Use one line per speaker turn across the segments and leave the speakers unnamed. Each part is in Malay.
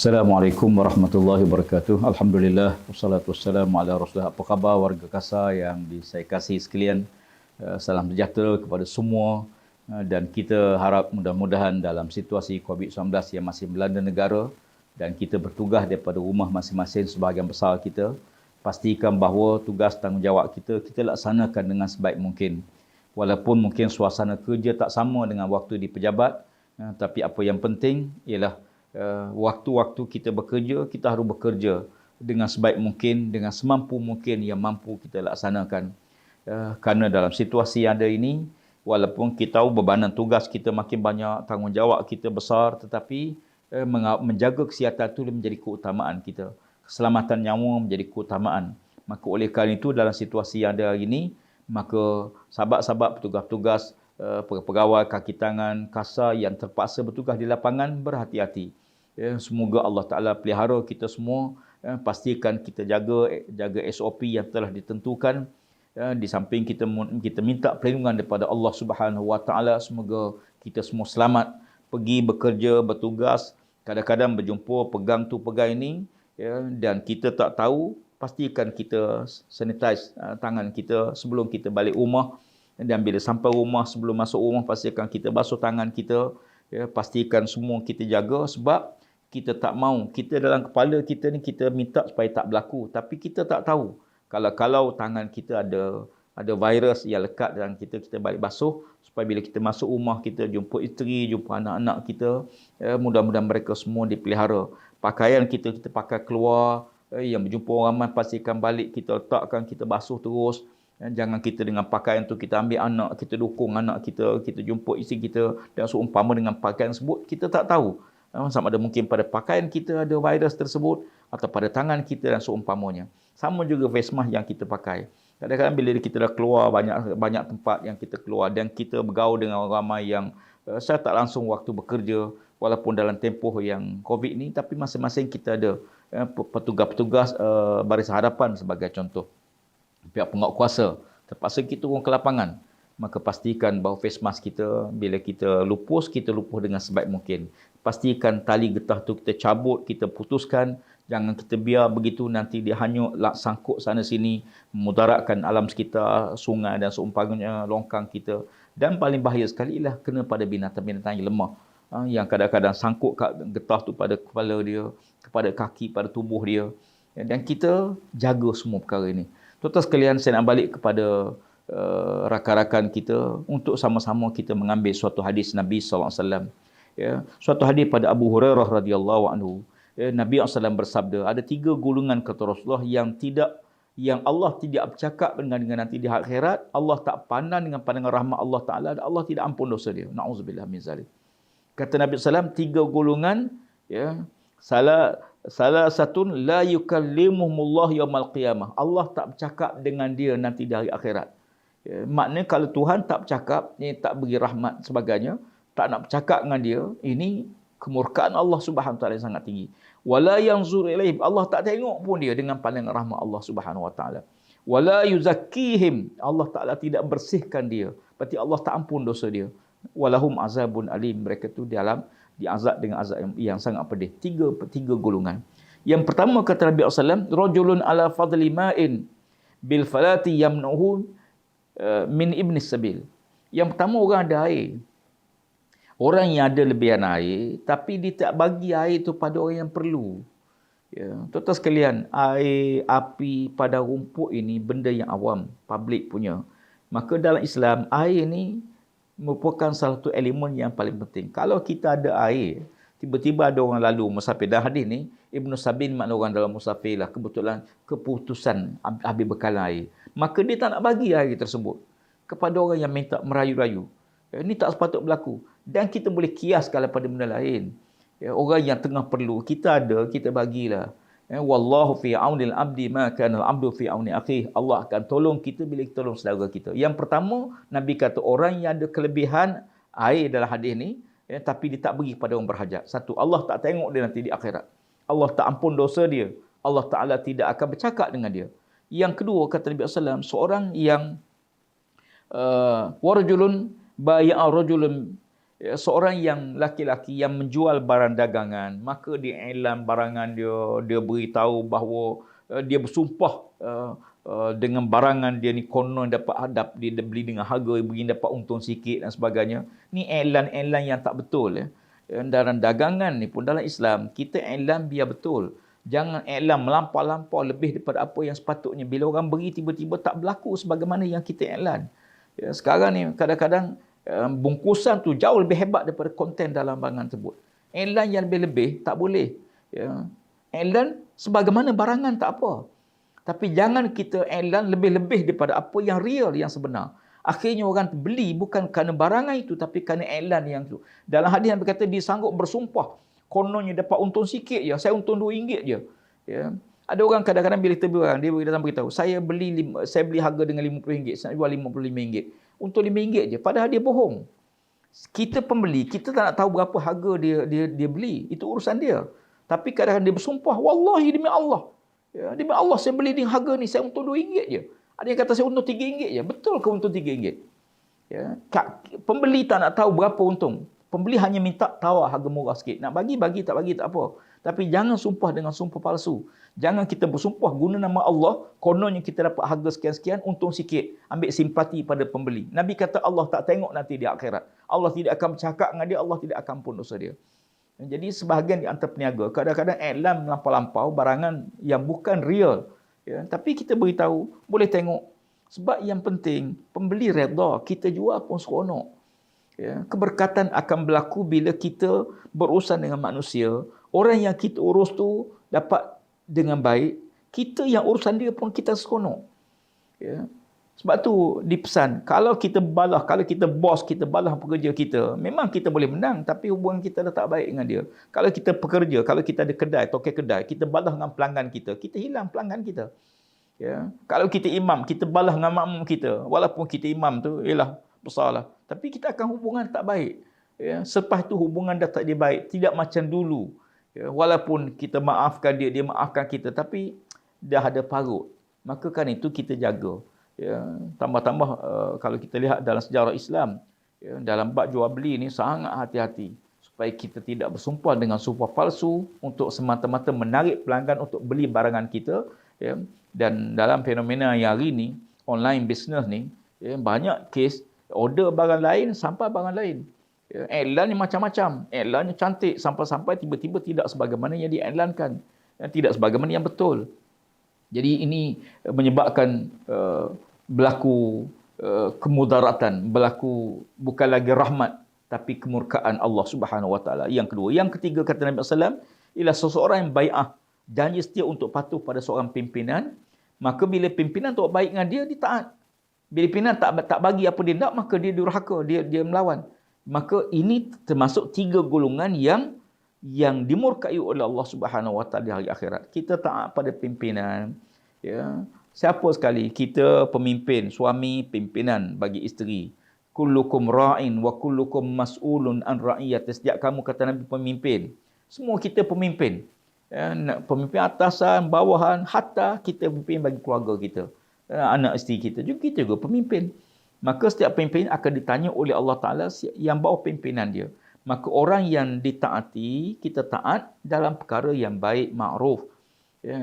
Assalamualaikum warahmatullahi wabarakatuh. Alhamdulillah, wassalatu wassalamu ala Rasulullah. Apa khabar warga Kasar yang saya kasih sekalian? Salam sejahtera kepada semua, dan kita harap mudah-mudahan dalam situasi COVID-19 yang masih melanda negara dan kita bertugas daripada rumah masing-masing sebahagian besar kita, pastikan bahawa tugas tanggungjawab kita laksanakan dengan sebaik mungkin. Walaupun mungkin suasana kerja tak sama dengan waktu di pejabat, tapi apa yang penting ialah waktu-waktu kita bekerja, kita harus bekerja dengan sebaik mungkin, dengan semampu mungkin yang mampu kita laksanakan. Kerana dalam situasi yang ada ini, walaupun kita tahu bebanan tugas kita makin banyak, tanggungjawab kita besar, tetapi menjaga kesihatan itu menjadi keutamaan kita. Keselamatan nyawa menjadi keutamaan. Maka oleh kerana itu, dalam situasi yang ada hari ini, maka sahabat-sahabat petugas-petugas, pegawai kaki tangan kasar yang terpaksa bertugas di lapangan, berhati-hati. Semoga Allah Ta'ala pelihara kita semua. Pastikan kita jaga SOP yang telah ditentukan. Di samping kita minta perlindungan daripada Allah Subhanahu Wa Ta'ala. Semoga kita semua selamat pergi bekerja, bertugas. Kadang-kadang berjumpa pegang tu pegang ini, dan kita tak tahu. Pastikan kita sanitize tangan kita sebelum kita balik rumah. Dan bila sampai rumah, sebelum masuk rumah, pastikan kita basuh tangan kita. Pastikan semua kita jaga, sebab kita tak mahu, kita dalam kepala kita ni kita minta supaya tak berlaku, tapi kita tak tahu kalau tangan kita ada virus yang lekat dalam kita balik basuh, supaya bila kita masuk rumah, kita jumpa isteri, jumpa anak-anak kita, mudah-mudahan mereka semua dipelihara. Pakaian kita pakai keluar, yang berjumpa orang ramai, pastikan balik kita letakkan, kita basuh terus. Jangan kita dengan pakaian tu kita ambil anak, kita dukung anak kita jumpa isteri kita dan seumpama dengan pakaian tersebut, kita tak tahu sama ada mungkin pada pakaian kita ada virus tersebut atau pada tangan kita dan seumpamanya. Sama juga face mask yang kita pakai. Kadang-kadang bila kita dah keluar banyak tempat yang kita keluar dan kita bergaul dengan orang ramai yang saya tak langsung waktu bekerja, walaupun dalam tempoh yang COVID ni, tapi masing-masing kita ada petugas-petugas Barisan Harapan sebagai contoh. Pihak penguatkuasa terpaksa kita turun ke lapangan, maka pastikan bahawa face mask kita, bila kita lupuh dengan sebaik mungkin. Pastikan tali getah tu kita cabut, kita putuskan. Jangan kita biar begitu nanti dia hanyut, sangkut sana sini, memudaratkan alam sekitar, sungai dan seumpamanya, longkang kita. Dan paling bahaya sekali ialah kena pada binatang-binatang yang lemah, yang kadang-kadang sangkut getah tu pada kepala dia, kepada kaki, pada tubuh dia. Dan kita jaga semua perkara ini. Tuan-tuan sekalian, saya nak balik kepada rakan-rakan kita untuk sama-sama kita mengambil suatu hadis Nabi SAW. Suatu hadis pada Abu Hurairah radhiyallahu anhu. Nabi SAW bersabda, ada 3 golongan kata Rasulullah yang Allah tidak bercakap dengan nanti di akhirat. Allah tak pandang dengan pandangan rahmat Allah Ta'ala, dan Allah tidak ampun dosa dia. Na'udzubillah min zalik. Kata Nabi SAW, 3 golongan, salah satu la yukallimuhumullah yaumal qiyamah. Allah tak bercakap dengan dia nanti di hari akhirat. Maknanya kalau Tuhan tak bercakap, tak beri rahmat sebagainya, tak nak bercakap dengan dia, ini kemurkaan Allah Subhanahu Wa Taala yang sangat tinggi. Wala yanzur ilaih, Allah tak tengok pun dia dengan pandangan rahmat Allah Subhanahu Wa Taala. Wala yuzakkihim, Allah Taala tidak bersihkan dia, berarti Allah tak ampun dosa dia. Walahum azabun alim, mereka tu diazab dengan azab yang sangat pedih. Tiga golongan. Yang pertama kata Nabi SAW, rajulun ala fadli ma'in bil falati yamnuhu min ibnis sabil. Yang pertama, orang ada air. Orang yang ada lebihan air, tapi dia tak bagi air itu pada orang yang perlu. Tuan-tuan sekalian, air, api, pada rumput ini benda yang awam, public punya. Maka dalam Islam, air ini merupakan salah satu elemen yang paling penting. Kalau kita ada air, tiba-tiba ada orang lalu musafir. Dan hadis ni, Ibnu Sabin makna orang dalam musafir lah, kebetulan keputusan habis bekalan air. Maka dia tak nak bagi air tersebut kepada orang yang minta merayu-rayu. Ini tak sepatut berlaku. Dan kita boleh kiaskan pada benda lain. Orang yang tengah perlu, kita ada, kita bagilah. Wallahu fi aunil abdi ma kana al-abdu fi auni akhih. Allah akan tolong kita bila kita tolong saudara kita. Yang pertama, Nabi kata orang yang ada kelebihan air dalam hadis ni, tapi dia tak bagi kepada orang berhajat. Satu, Allah tak tengok dia nanti di akhirat. Allah tak ampun dosa dia. Allah Ta'ala tidak akan bercakap dengan dia. Yang kedua, kata Nabi SAW, seorang yang warajulun baya'a rajulun seorang yang laki-laki yang menjual barang dagangan, maka dia iklan barangan dia, dia beritahu bahawa dia bersumpah dengan barangan dia ni konon dapat hadap, dia beli dengan harga, begini dapat untung sikit dan sebagainya. Ni iklan-iklan yang tak betul. Dalam dagangan ni pun dalam Islam, kita iklan biar betul. Jangan iklan melampau-lampau lebih daripada apa yang sepatutnya. Bila orang beri tiba-tiba tak berlaku sebagaimana yang kita iklan. Sekarang ni kadang-kadang bungkusan tu jauh lebih hebat daripada konten dalam barangan tersebut. Iklan yang lebih-lebih tak boleh. Iklan sebagaimana barangan tak apa. Tapi jangan kita iklan lebih-lebih daripada apa yang real, yang sebenar. Akhirnya orang beli bukan kerana barangan itu, tapi kerana iklan yang itu. Dalam hadis yang berkata dia sanggup bersumpah, kononnya dapat untung sikit je, saya untung RM2 je. Ada orang kadang-kadang bila kita berang, dia datang beritahu, saya beli harga dengan RM50, saya jual RM55. Untung RM5 je, padahal dia bohong. Kita pembeli, kita tak nak tahu berapa harga dia beli. Itu urusan dia. Tapi kadang-kadang dia bersumpah, wallahi demi Allah. Demi Allah saya beli dengan harga ni, saya untung RM2 je. Ada yang kata saya untung RM3 je. Betul ke untung RM3? Pembeli tak nak tahu berapa untung. Pembeli hanya minta tawar harga murah sikit. Nak bagi, tak bagi tak apa. Tapi jangan sumpah dengan sumpah palsu. Jangan kita bersumpah guna nama Allah, kononnya kita dapat harga sekian-sekian, untung sikit. Ambil simpati pada pembeli. Nabi kata Allah tak tengok nanti di akhirat. Allah tidak akan bercakap dengan dia, Allah tidak akan ampun dosa dia. Jadi sebahagian di antara peniaga, kadang-kadang iklan melampau-lampau barangan yang bukan real. Tapi kita beritahu, boleh tengok. Sebab yang penting, pembeli redha, kita jual pun seronok. Keberkatan akan berlaku bila kita berurusan dengan manusia. Orang yang kita urus tu dapat dengan baik. Kita yang urusan dia pun kita seronok. Sebab tu dipesan, kalau kita balas, kalau kita bos, kita balas pekerja kita, memang kita boleh menang, tapi hubungan kita dah tak baik dengan dia. Kalau kita pekerja, kalau kita ada kedai, tokai kedai, kita balas dengan pelanggan kita hilang pelanggan kita. Kalau kita imam, kita balas dengan makmum kita, walaupun kita imam tu, ialah besarlah. Tapi kita akan hubungan tak baik. Selepas tu hubungan dah tak dia baik, tidak macam dulu. Walaupun kita maafkan dia, dia maafkan kita, tapi dah ada parut. Maka kan itu kita jaga. Tambah-tambah kalau kita lihat dalam sejarah Islam, dalam bab jual beli ni sangat hati-hati supaya kita tidak bersumpah dengan sumpah palsu untuk semata-mata menarik pelanggan untuk beli barangan kita. Dan dalam fenomena yang hari ni, online business ni, banyak kes order barang lain sampai barang lain. Iklannya macam-macam, iklannya cantik sampai-sampai tiba-tiba tidak sebagaimana yang diiklankan, tidak sebagaimana yang betul. Jadi ini menyebabkan berlaku kemudaratan, berlaku bukan lagi rahmat tapi kemurkaan Allah Subhanahu Wa Taala. Yang kedua, yang ketiga kata Nabi SAW, ialah seseorang yang bai'ah, janji setia untuk patuh pada seorang pimpinan, maka bila pimpinan tak baik dengan dia, dia taat. Bila pimpinan tak bagi apa dia nak, maka dia durhaka, dia melawan. Maka ini termasuk 3 golongan yang dimurkai oleh Allah Subhanahu Wa Taala di hari akhirat. Kita taat pada pimpinan, siapa sekali kita pemimpin, suami pimpinan bagi isteri. Kullukum ra'in wa kullukum mas'ulun an ra'iyati. Setiap kamu kata Nabi pemimpin. Semua kita pemimpin. Pemimpin atasan, bawahan, hatta kita pemimpin bagi keluarga kita. Anak isteri kita juga, kita juga pemimpin. Maka setiap pemimpin akan ditanya oleh Allah Ta'ala yang bawa pimpinan dia. Maka orang yang ditaati, kita taat dalam perkara yang baik, ma'ruf.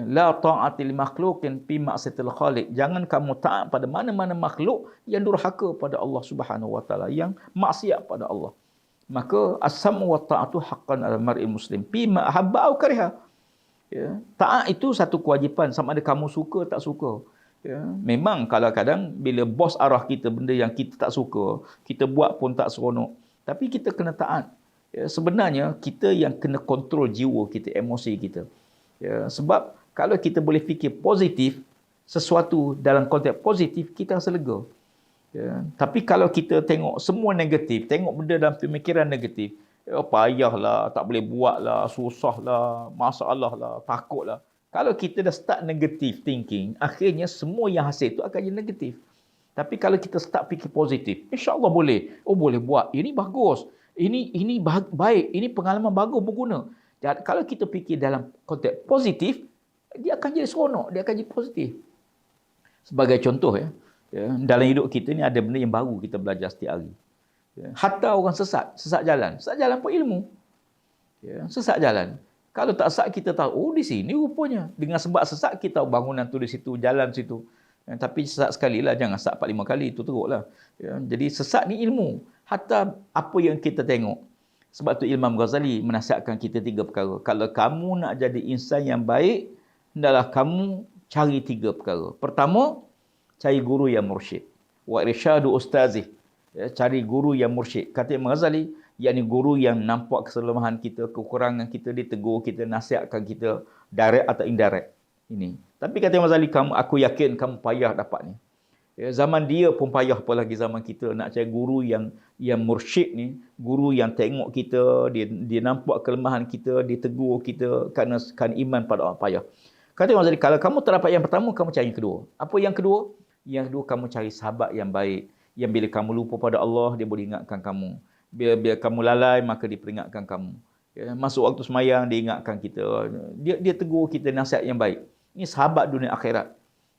La ta'atil makhluqin fi ma'siyatil khaliq. Jangan kamu taat pada mana-mana makhluk yang durhaka pada Allah Subhanahu Wa Taala, yang maksiat pada Allah. Maka as-sam'u wa ta'atu haqqan 'alal mar'il muslim fi ma ahabba aw kariha. Taat itu satu kewajipan, sama ada kamu suka tak suka. Memang kadang-kadang bila bos arah kita benda yang kita tak suka, kita buat pun tak seronok, tapi kita kena taat. Sebenarnya kita yang kena kontrol jiwa kita, emosi kita. Sebab kalau kita boleh fikir positif, sesuatu dalam konteks positif, kita rasa lega. Tapi kalau kita tengok semua negatif, tengok benda dalam pemikiran negatif, payahlah, tak boleh buatlah, susahlah, masalahlah, takutlah. Kalau kita dah start negative thinking, akhirnya semua yang hasil itu akan jadi negatif. Tapi kalau kita start fikir positif, insya-Allah boleh. Oh, boleh buat. Ini bagus. Ini baik. Ini pengalaman bagus, berguna. Dan kalau kita fikir dalam konteks positif, dia akan jadi seronok, dia akan jadi positif. Sebagai contoh, dalam hidup kita ni ada benda yang baru kita belajar setiap hari. Ya. Hatta orang sesat jalan. Sesat jalan pun ilmu. Ya. Sesat jalan. Kalau tak sesat kita tahu, oh di sini rupanya. Dengan sebab sesat kita tahu bangunan tu di situ, jalan situ. Ya. Tapi sesat sekali lah, jangan sesat 4-5 kali, itu teruklah. Ya. Jadi sesat ni ilmu. Hatta apa yang kita tengok. Sebab tu Imam Ghazali menasihatkan kita 3 perkara. Kalau kamu nak jadi insan yang baik, hendaklah kamu cari 3 perkara. Pertama, cari guru yang mursyid. Wa irsyadu ustazih. Ya, cari guru yang mursyid. Kata Imam Ghazali, yakni guru yang nampak kesalahan kita, kekurangan kita, dia tegur kita, nasihatkan kita, direct atau indirect. Ini. Tapi kata Imam Ghazali, aku yakin kamu payah dapat ni. Ya, zaman dia pun payah, apalagi zaman kita nak cari guru yang mursyid ni, guru yang tengok kita, dia nampak kelemahan kita, dia tegur kita kerana iman pada Allah, payah. Kata Imam Ghazali, kalau kamu tak dapat yang pertama, kamu cari yang kedua. Apa yang kedua? Yang kedua, kamu cari sahabat yang baik, yang bila kamu lupa pada Allah, dia boleh ingatkan kamu. Bila kamu lalai, maka dia peringatkan kamu. Ya, masuk waktu semayang, dia ingatkan kita. Dia tegur kita nasihat yang baik. Ini sahabat dunia akhirat.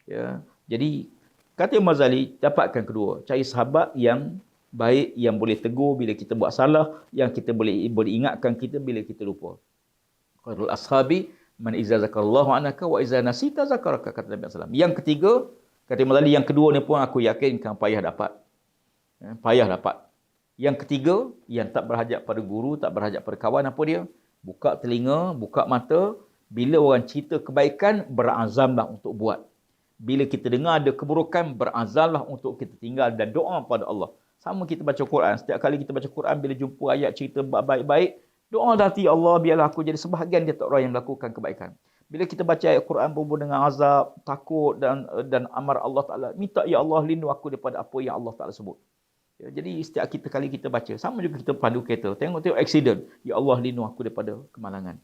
Ya, jadi kata Imam Ghazali, dapatkan kedua. Cari sahabat yang baik, yang boleh tegur bila kita buat salah, yang kita boleh ingatkan kita bila kita lupa. Khairul ashabi man iza zakarallahu anaka wa iza nasita zakaraka, kata Nabi sallallahu alaihi wasallam. Yang ketiga, kata Imam Ghazali, yang kedua ni pun aku yakin kan payah dapat. Payah dapat. Yang ketiga, yang tak berhajat pada guru, tak berhajat pada kawan, apa dia? Buka telinga, buka mata. Bila orang cerita kebaikan, berazamlah untuk buat. Bila kita dengar ada keburukan, berazamlah untuk kita tinggal dan doa pada Allah. Sama kita baca Quran. Setiap kali kita baca Quran, bila jumpa ayat cerita baik-baik, doa hati Allah, biarlah aku jadi sebahagian di antara orang yang melakukan kebaikan. Bila kita baca ayat Quran berhubung dengan azab, takut dan amar Allah Ta'ala, minta, ya Allah, lindungi aku daripada apa yang Allah Ta'ala sebut. Ya, jadi setiap kali kita baca, sama juga kita padu kereta, tengok accident, ya Allah, lindungi aku daripada kemalangan.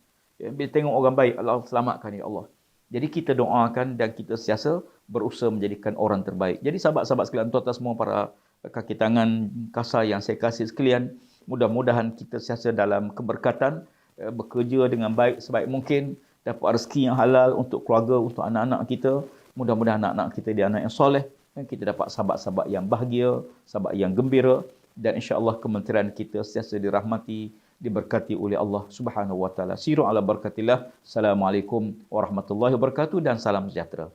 Ya, bila tengok orang baik, Allah selamatkan, ya Allah. Jadi kita doakan dan kita sentiasa berusaha menjadikan orang terbaik. Jadi sahabat-sahabat sekalian, tuan-tuan semua, para kaki tangan kasar yang saya kasih sekalian, mudah-mudahan kita sentiasa dalam keberkatan, bekerja dengan baik sebaik mungkin, dapat rezeki yang halal untuk keluarga, untuk anak-anak kita. Mudah-mudahan anak-anak kita dia anak yang soleh, dan kita dapat sahabat-sahabat yang bahagia, sahabat yang gembira, dan insya-Allah kementerian kita sentiasa dirahmati, diberkati oleh Allah Subhanahu wa taala. Siru ala barakatillah. Assalamualaikum warahmatullahi wabarakatuh dan salam sejahtera.